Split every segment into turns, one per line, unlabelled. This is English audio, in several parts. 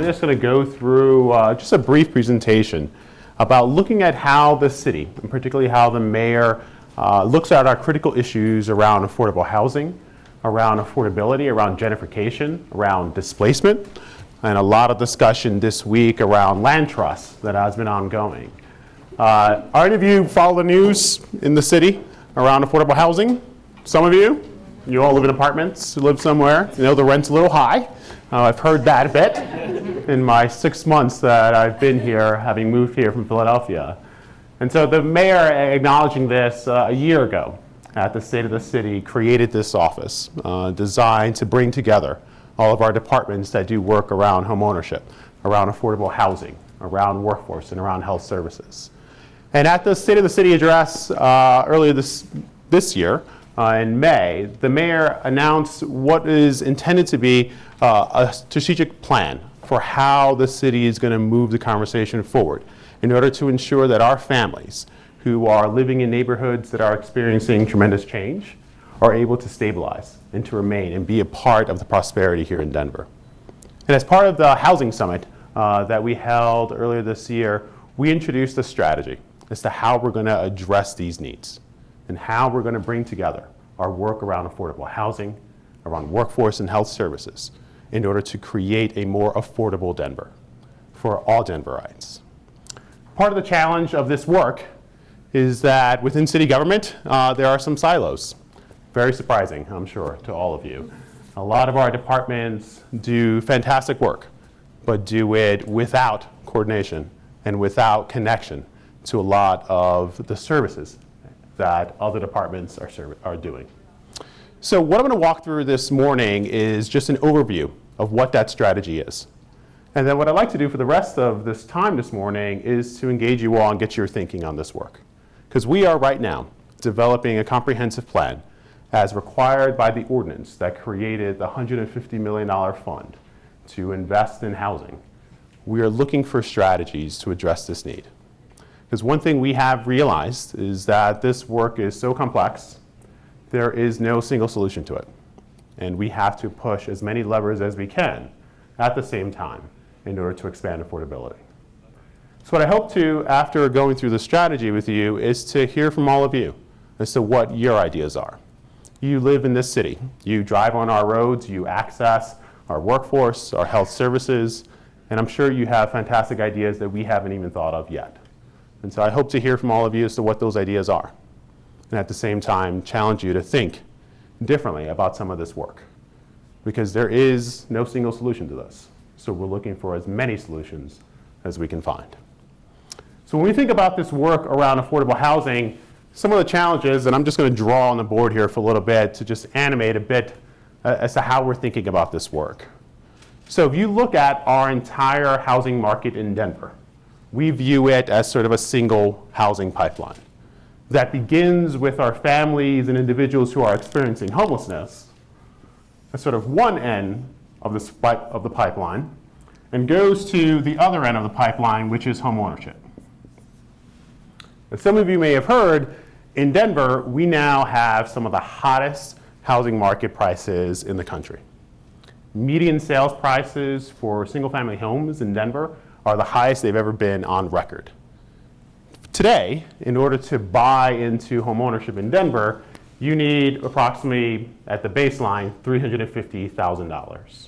just going to go through just a brief presentation about looking at how the city, and particularly how the mayor, looks at our critical issues around affordable housing, around affordability, around gentrification, around displacement, and a lot of discussion this week around land trusts that has been ongoing. Are any of you follow the news in the city around affordable housing? Some of you? You all live in apartments, live somewhere. You know the rent's a little high. I've heard that a bit in my 6 months that I've been here, having moved here from Philadelphia. And so the mayor, acknowledging this a year ago at the State of the City, created this office designed to bring together all of our departments that do work around home ownership, around affordable housing, around workforce, and around health services. And at the State of the City address earlier this year, in May, the mayor announced what is intended to be a strategic plan for how the city is going to move the conversation forward in order to ensure that our families who are living in neighborhoods that are experiencing tremendous change are able to stabilize and to remain and be a part of the prosperity here in Denver. And as part of the housing summit that we held earlier this year, we introduced a strategy as to how we're going to address these needs and how we're going to bring together our work around affordable housing, around workforce and health services in order to create a more affordable Denver for all Denverites. Part of the challenge of this work is that within city government, there are some silos. Very surprising, I'm sure, to all of you. A lot of our departments do fantastic work, but do it without coordination and without connection to a lot of the services that other departments are doing. So what I'm going to walk through this morning is just an overview of what that strategy is. And then what I'd like to do for the rest of this time this morning is to engage you all and get your thinking on this work. Because we are right now developing a comprehensive plan as required by the ordinance that created the $150 million fund to invest in housing. We are looking for strategies to address this need. Because one thing we have realized is that this work is so complex, there is no single solution to it. And we have to push as many levers as we can at the same time in order to expand affordability. So what I hope to, after going through the strategy with you, is to hear from all of you as to what your ideas are. You live in this city. You drive on our roads. You access our workforce, our health services, and I'm sure you have fantastic ideas that we haven't even thought of yet. And so I hope to hear from all of you as to what those ideas are. And at the same time, challenge you to think differently about some of this work. Because there is no single solution to this. So we're looking for as many solutions as we can find. So when we think about this work around affordable housing, some of the challenges, and I'm just going to draw on the board here for a little bit to just animate a bit as to how we're thinking about this work. So if you look at our entire housing market in Denver, we view it as sort of a single housing pipeline that begins with our families and individuals who are experiencing homelessness at sort of one end of the pipeline and goes to the other end of the pipeline, which is home ownership. As some of you may have heard, in Denver, we now have some of the hottest housing market prices in the country. Median sales prices for single-family homes in Denver are the highest they've ever been on record. Today, in order to buy into home ownership in Denver, you need approximately, at the baseline, $350,000.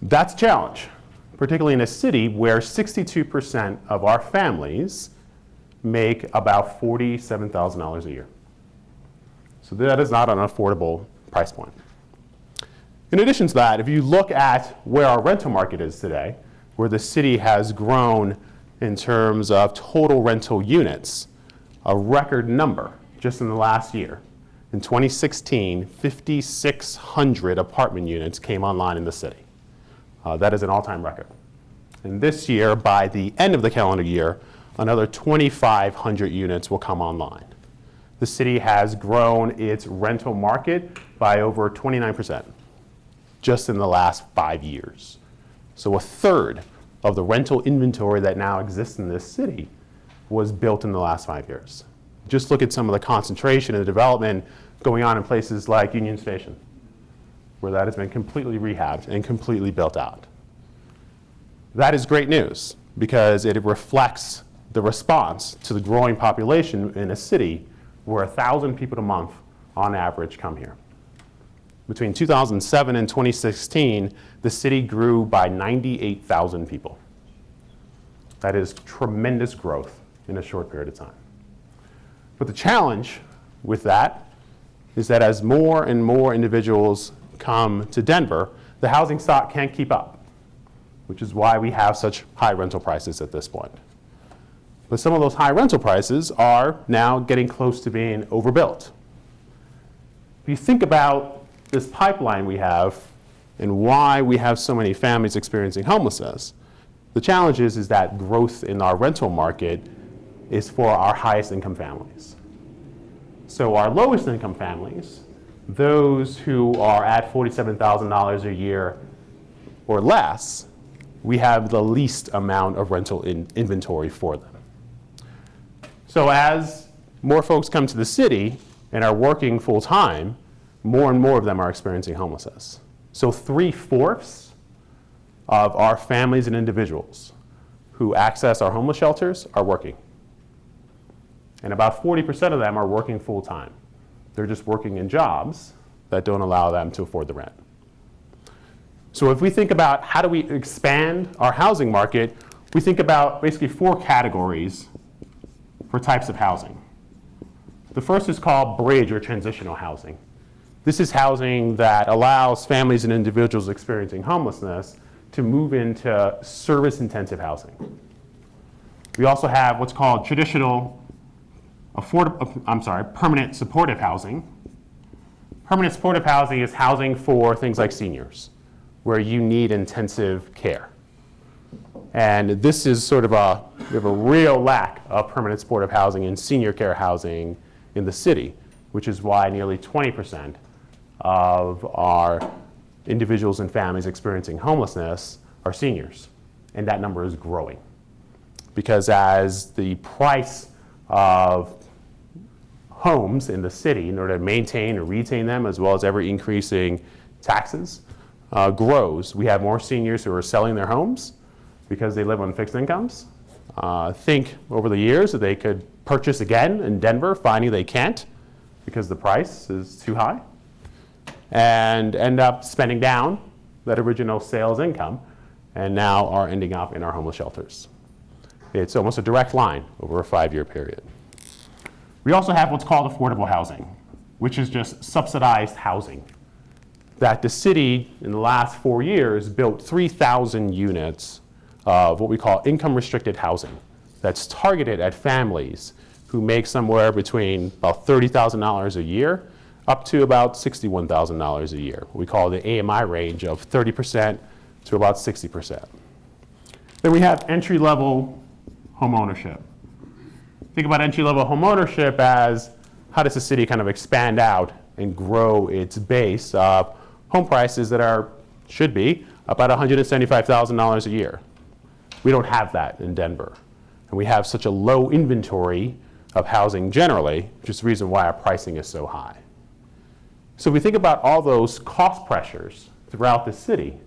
That's a challenge, particularly in a city where 62% of our families make about $47,000 a year. So that is not an affordable price point. In addition to that, if you look at where our rental market is today, where the city has grown in terms of total rental units, a record number just in the last year. In 2016, 5,600 apartment units came online in the city. That is an all-time record. And this year, by the end of the calendar year, another 2,500 units will come online. The city has grown its rental market by over 29% just in the last 5 years. So a third of the rental inventory that now exists in this city was built in the last 5 years. Just look at some of the concentration and the development going on in places like Union Station, where that has been completely rehabbed and completely built out. That is great news because it reflects the response to the growing population in a city where 1,000 people a month on average come here. Between 2007 and 2016, the city grew by 98,000 people. That is tremendous growth in a short period of time. But the challenge with that is that as more and more individuals come to Denver, the housing stock can't keep up, which is why we have such high rental prices at this point. But some of those high rental prices are now getting close to being overbuilt. If you think about this pipeline we have and why we have so many families experiencing homelessness, the challenge is that growth in our rental market is for our highest income families. So our lowest income families, those who are at $47,000 a year or less, we have the least amount of rental inventory for them. So as more folks come to the city and are working full time, more and more of them are experiencing homelessness. So 3/4 of our families and individuals who access our homeless shelters are working. And about 40% of them are working full time. They're just working in jobs that don't allow them to afford the rent. So if we think about how do we expand our housing market, we think about basically 4 categories for types of housing. The first is called bridge or transitional housing. This is housing that allows families and individuals experiencing homelessness to move into service-intensive housing. We also have what's called permanent supportive housing. Permanent supportive housing is housing for things like seniors, where you need intensive care. And this is we have a real lack of permanent supportive housing and senior care housing in the city, which is why nearly 20% of our individuals and families experiencing homelessness are seniors. And that number is growing. Because as the price of homes in the city, in order to maintain or retain them, as well as ever increasing taxes, grows, we have more seniors who are selling their homes because they live on fixed incomes. Think over the years that they could purchase again in Denver, finding they can't because the price is too high, and end up spending down that original sales income, and now are ending up in our homeless shelters. It's almost a direct line over a 5-year period. We also have what's called affordable housing, which is just subsidized housing that the city in the last 4 years built 3,000 units of what we call income-restricted housing that's targeted at families who make somewhere between about $30,000 a year up to about $61,000 a year. We call the AMI range of 30% to about 60%. Then we have entry-level home ownership. Think about entry-level home ownership as how does the city kind of expand out and grow its base of home prices that should be about $175,000 a year. We don't have that in Denver. And we have such a low inventory of housing generally, which is the reason why our pricing is so high. So we think about all those cost pressures throughout the city.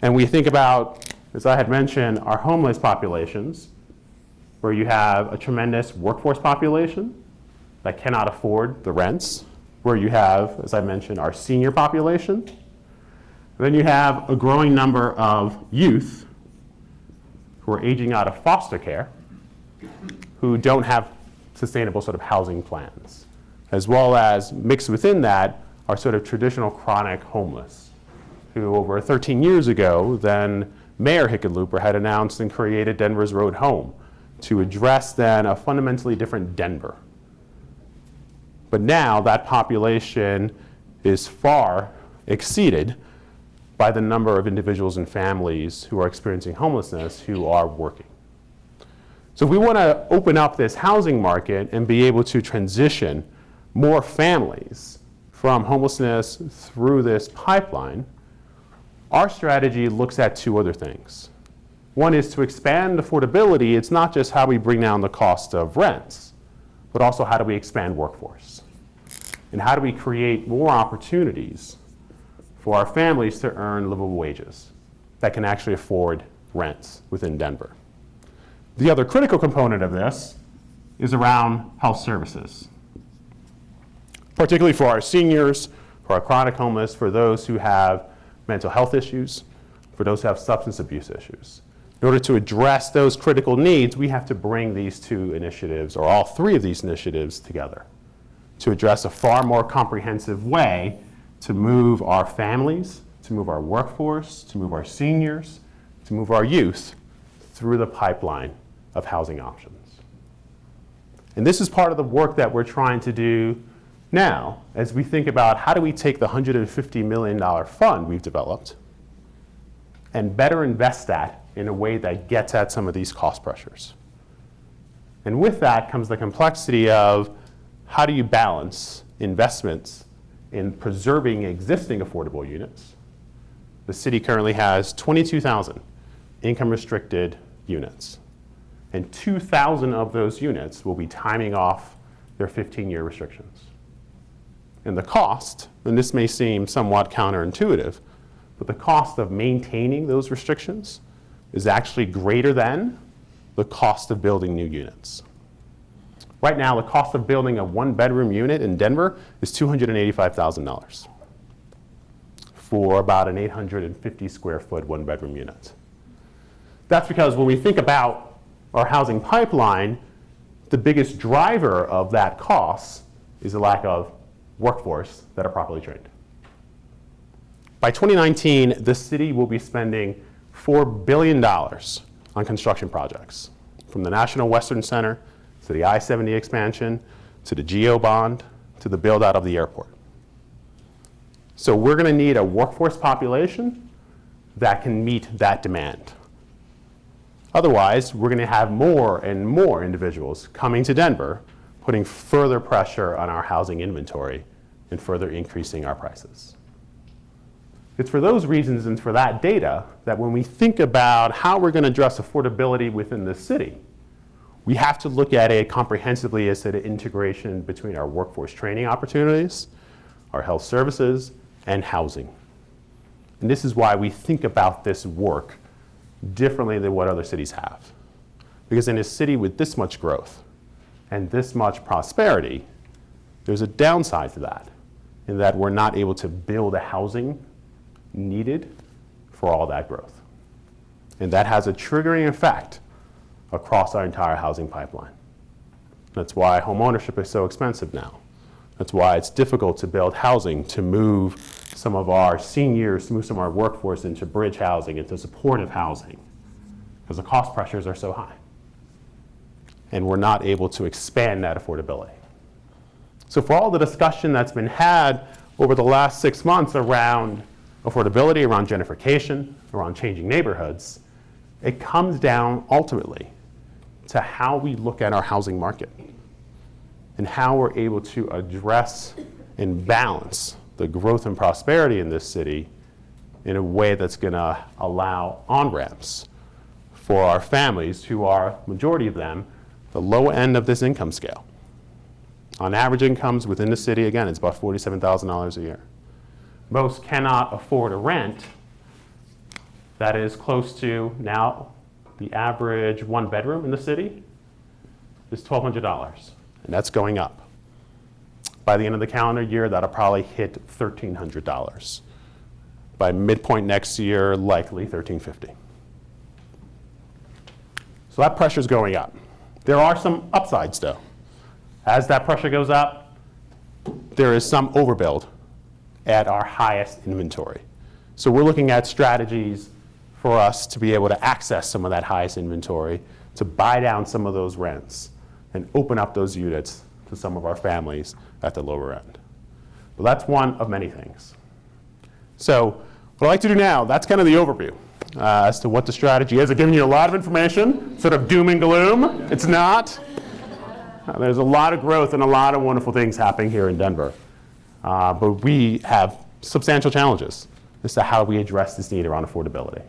And we think about, as I had mentioned, our homeless populations, where you have a tremendous workforce population that cannot afford the rents, where you have, as I mentioned, our senior population. Then you have a growing number of youth who are aging out of foster care, who don't have sustainable sort of housing plans, as well as mixed within that are sort of traditional chronic homeless, who over 13 years ago, then Mayor Hickenlooper had announced and created Denver's Road Home to address then a fundamentally different Denver. But now that population is far exceeded by the number of individuals and families who are experiencing homelessness who are working. So if we want to open up this housing market and be able to transition more families from homelessness through this pipeline, our strategy looks at 2 other things. One is to expand affordability. It's not just how we bring down the cost of rents, but also how do we expand workforce? And how do we create more opportunities for our families to earn livable wages that can actually afford rents within Denver. The other critical component of this is around health services, particularly for our seniors, for our chronic homeless, for those who have mental health issues, for those who have substance abuse issues. In order to address those critical needs, we have to bring these two initiatives, or all three of these initiatives, together to address a far more comprehensive way to move our families, to move our workforce, to move our seniors, to move our youth through the pipeline of housing options. And this is part of the work that we're trying to do now as we think about how do we take the $150 million fund we've developed and better invest that in a way that gets at some of these cost pressures. And with that comes the complexity of how do you balance investments in preserving existing affordable units. The city currently has 22,000 income-restricted units, and 2,000 of those units will be timing off their 15-year restrictions. And the cost, and this may seem somewhat counterintuitive, but the cost of maintaining those restrictions is actually greater than the cost of building new units. Right now, the cost of building a one-bedroom unit in Denver is $285,000 for about an 850 square foot one-bedroom unit. That's because when we think about our housing pipeline, the biggest driver of that cost is the lack of workforce that are properly trained. By 2019, the city will be spending $4 billion on construction projects, from the National Western Center to the I-70 expansion, to the GEO bond, to the build out of the airport. So we're going to need a workforce population that can meet that demand. Otherwise, we're going to have more and more individuals coming to Denver, putting further pressure on our housing inventory and further increasing our prices. It's for those reasons and for that data that when we think about how we're going to address affordability within the city, we have to look at it comprehensively as to the integration between our workforce training opportunities, our health services, and housing. And this is why we think about this work differently than what other cities have. Because in a city with this much growth and this much prosperity, there's a downside to that, in that we're not able to build the housing needed for all that growth. And that has a triggering effect across our entire housing pipeline. That's why homeownership is so expensive now. That's why it's difficult to build housing, to move some of our seniors, to move some of our workforce into bridge housing, into supportive housing, because the cost pressures are so high. And we're not able to expand that affordability. So for all the discussion that's been had over the last 6 months around affordability, around gentrification, around changing neighborhoods, it comes down ultimately to how we look at our housing market and how we're able to address and balance the growth and prosperity in this city in a way that's going to allow on-ramps for our families, who are, majority of them, the low end of this income scale. On average incomes within the city, again, it's about $47,000 a year. Most cannot afford a rent that is close to, now, the average one bedroom in the city is $1,200, and that's going up. By the end of the calendar year, that'll probably hit $1,300. By midpoint next year, likely $1,350. So that pressure's going up. There are some upsides, though. As that pressure goes up, there is some overbuild at our highest inventory. So we're looking at strategies for us to be able to access some of that highest inventory, to buy down some of those rents, and open up those units to some of our families at the lower end. But that's one of many things. So what I'd like to do now, that's kind of the overview as to what the strategy is. I've given you a lot of information, sort of doom and gloom. It's not. There's a lot of growth and a lot of wonderful things happening here in Denver. But we have substantial challenges as to how we address this need around affordability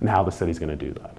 and how the city's going to do that.